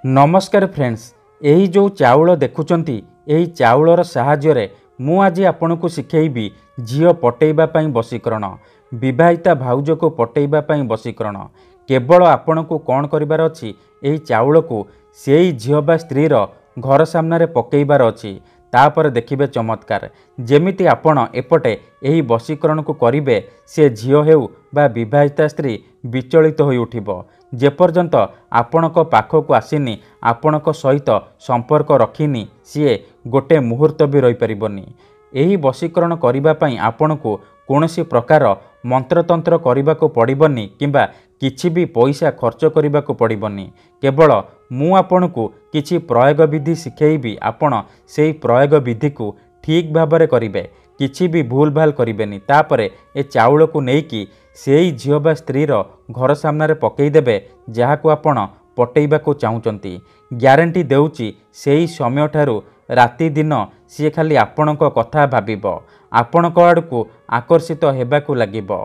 नमस्कार फ्रेंड्स, यही जो चाउल देखुचंती यही चाउलर साहाय्य मु आज आपन को शिखेबी झील पटेइबा पई वशीकरण। विवाहिता भाउज को पटेइबा पई वशीकरण केवल आपन को कौन करिवार अछि, यही चाउल को सेई झील बा स्त्री घर सामने पकेइबार अछि। तापर देखिबे चमत्कार जेमिति आपण एपटे यही वशीकरण को करिवे से झील हेउ बा विवाहिता स्त्री विचलित होई उठिबो। जेपर्यंत आपणक पाखक आसीनी आपणक सहित संपर्क रखिनी सीए गोटे मुहूर्त भी रही परिबनी। यही वशीकरण करिबा पई आपणको कोनोसी प्रकार मंत्रतंत्र करबाको पड़िबनी किंबा किछि भी पैसा खर्च करबाको पड़िबनी। केवल मु आपणको किछि प्रयोग विधि शिखेइबी, आपण सेही प्रयोग विधि को ठीक भाबरे करिवे, किछि भी भूल भाल करिवेनी। तापरे ए चाउल को नेकी सेही झील बा स्त्री घर सामने पकई देबे जहाको आपण पटेइबा को चाहूचंती। ग्यारंटी देउची सेही समय ठारू राति दिन सी खाली आपणक कथा भाबिबो, आपणक आड़को आकर्षित हेबाकू लागिबो।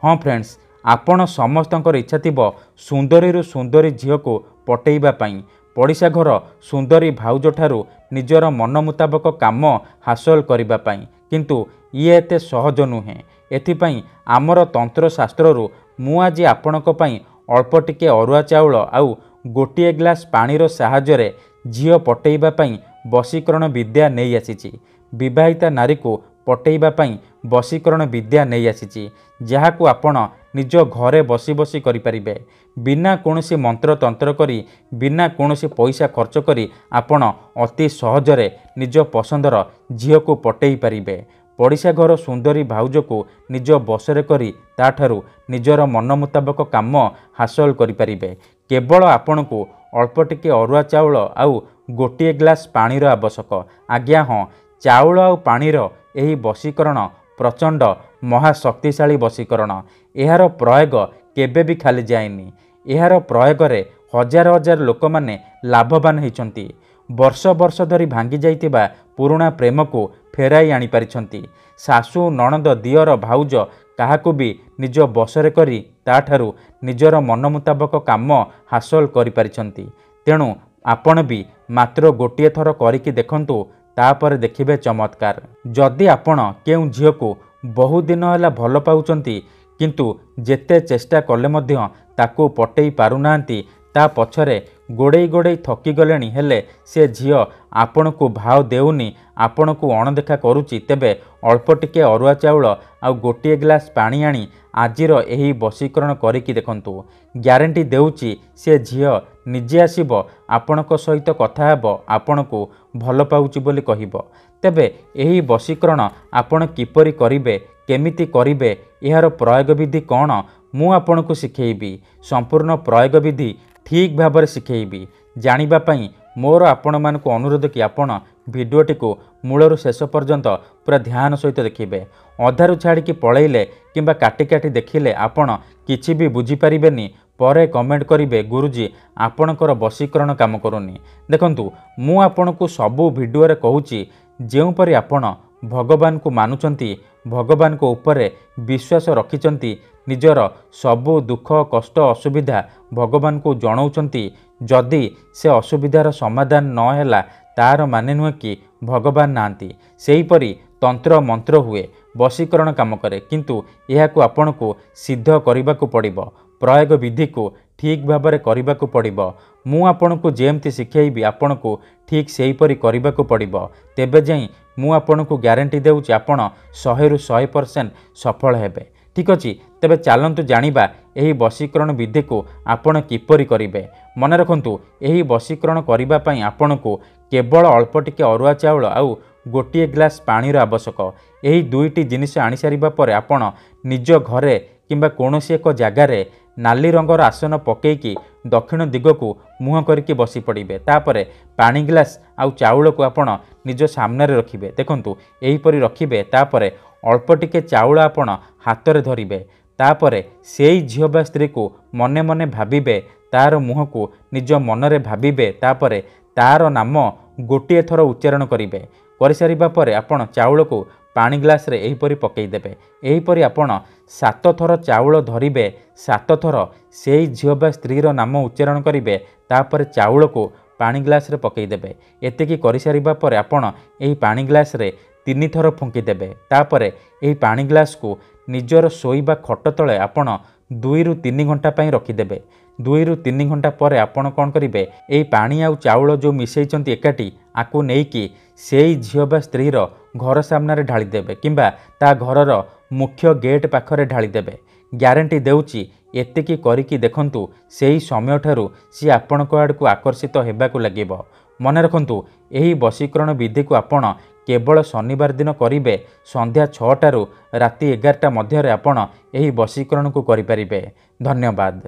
हाँ फ्रेंड्स, आपण समस्तंकर इच्छा थिबो सुंदरी सुंदरी झील को पटेइबा पई, पड़िशा घर सुंदरी भाउज ठारू निजर मन मुताबक काम हासिल करिबा पई, किंतु ये एते सहज नुहे। एथिपई आमर तंत्र शास्त्ररू मु आज आपणक पई अल्प टिके अरुआ चाउल आउ गोटिए ग्लास पानीर साहाय्य झील पटेइबा पई वशीकरण विद्या नहीं आसीची। विवाहिता नारी को पटेइबा पई वशीकरण विद्या नहीं आसीची, जहाकू आपण निज घरे बसी बसी करि परिबे। बिना कोनोसी मंत्र तंत्र करी, बिना कोनोसी पैसा खर्च करी आपण अति सहजरे निज पसंदर झील को पटेई परिबे। पड़िशा घर सुंदरी भाउज को निज बसरे करी ताठारू निजर मन मुताबक काम हासिल करि परिबे। केवल आपण को अल्प टिके अरुआ चाउल आउ गोटिए ग्लास पानीर आवश्यक। आज्ञा हाँ, चाउल आउ पानीर एही वशीकरण प्रचंड महाशक्तिशाली वशीकरण। एहार प्रयोग केबे भी खाली जाएनी। एहार प्रयोग रे हजार हजार लोक माने लाभवान होइछंती। वर्ष वर्ष धरी भांगी जाइतिबा पुराणा प्रेम को फेराई आनी पारिछंती। सासू नणंद दियर भाउज काहाकू भी निज बसरे करी ताठारू निजर मन मुताबक काम हासिल करि पारिछंती। तेणु आपण भी मात्र गोटिए थर करिकी देखंतु, तापर देखिबे चमत्कार। जदि आपण केउ झील को बहु दिन होला भल पाउचंती किंतु जेते चेष्टा कले मध्य ताकू पटेई पारुनांती, ता पछरे गोड़े गोड़े थकी गलेनी हेले से झील आपण को भाव देउनी, आपण को अणदेखा करुची, तेबे अल्प टिके अरुआ चाउल आ गोटिए ग्लास पानी आनी आजिर एही वशीकरण करिकी देखंतु। ग्यारंटी देउची से झील निजे आसीबो, आपणक सहित कथा हेबो, आपण को भल पाउची बोली कहिबो। तेबे एही वशीकरण आपण किपरि करिवे, केमिति करिवे, एहार प्रयोग विधि कौन, मु आपण को शिखेइबी। संपूर्ण प्रयोग विधि ठीक भाव शिखेइबी। जानिबा पई मोर आपण मानकु अनुरोध कि आपण भिडियोटी को मूलरू शेष पर्यंत पूरा ध्यान सहित देखिबे। अधारू छाड़ी पळेइले किंबा काटी काटी देखिले आपण किछि भी बुझी परिबेनी। परे कमेंट करिवे गुरुजी आपणकर वशीकरण काम करूनी। देखंतु मु आपणकु सबु भिडियो रे कहूची, जेउपरि आपण भगवान को मानुचंती, भगवान को ऊपर विश्वास रखिचंती, निजर सबु दुख कष्ट असुविधा भगवान को जणाउचंती, जदि से असुविधार समाधान न हैला तार माने नुहे कि भगवान नांती। सेहीपरि तंत्र मंत्र हुए, वशीकरण काम करे, किंतु एहाकू आपण को सिद्ध करबाकू पड़िबो। प्रयोग विधि को ठीक भाबरे करबाकू पड़िबो। मु आपण को जेमती शिखेइबी आपण को ठीक सेहीपरि करबाकू पड़िबो। तेबे जाई मु आपण को ग्यारंटी देउची आपण 100 ରୁ 100% सफल हेबे। ठीक अछि, तेबे चालंतु जानिबा एही वशीकरण विधि को आपण किपरि करिवे। मन रखंतु एही वशीकरण करिबा पई आपण को केवल अल्प टिके अरुआ चाउल आउ गोटिए ग्लास पानीर आवश्यक। एही दुईटी जिनिस आनी सारिबा परे आपण निज घरे किंबा कोनोसी एक जगारे नाली रंगर आसन पकेकी दक्षिण दिग को मुह करके बसी पड़िबे। तापरे पानी ग्लास आउ चाउल को आपण निज सामने रखिबे। देखंतु एहीपरि रखिबे। तापरे अल्प टिके चाउल आपण हाथ रे धरिबे। तापरे सेई झील बा स्त्री को मने मने भाबिबे, तार मुह को निज मनरे भाबिबे। तापरे तार नाम गोटिए थर उच्चारण करिबे। करि सारिबा परे आपण चाउल को पानी ग्लास रे एहीपरि पकईदेवे। एहीपरि आपण 7 थर चाउल धरिबे, 7 थर सेई झियो बा स्त्रीर नाम उच्चारण करिवे, तापर चाउल को पानी ग्लास रे पकईदेवे। एतिकी करि सारिबा परे आपण एही पानी ग्लास रे 3 थर फुंकीदेवे। तापरे एही पानी ग्लास को निजर शोइबा खट तले आपण 2 रु 3 घंटा पई रखिदेवे। 2 रु 3 घंटा पर आपण कौन करेंगे, यही पानी आउ चाउल जो मिसई एकाठी आकु नेइकी सेई झियो बा स्त्रीर घर सामने ढालीदेवे किंबा ता घरर मुख्य गेट पाखरे ढालीदेवे। ग्यारंटी देउची एतिकी करिकी देखंतु सेई समय ठारू सी आपणक आड़कू आकर्षित हेबाकू लागिबो। मने रखंतु एही वशीकरण विधि को आपण केवल शनिवार दिन करिवे। संध्या 6 राति 11 मध्य आपण एही वशीकरण को करिपारिबे। धन्यवाद।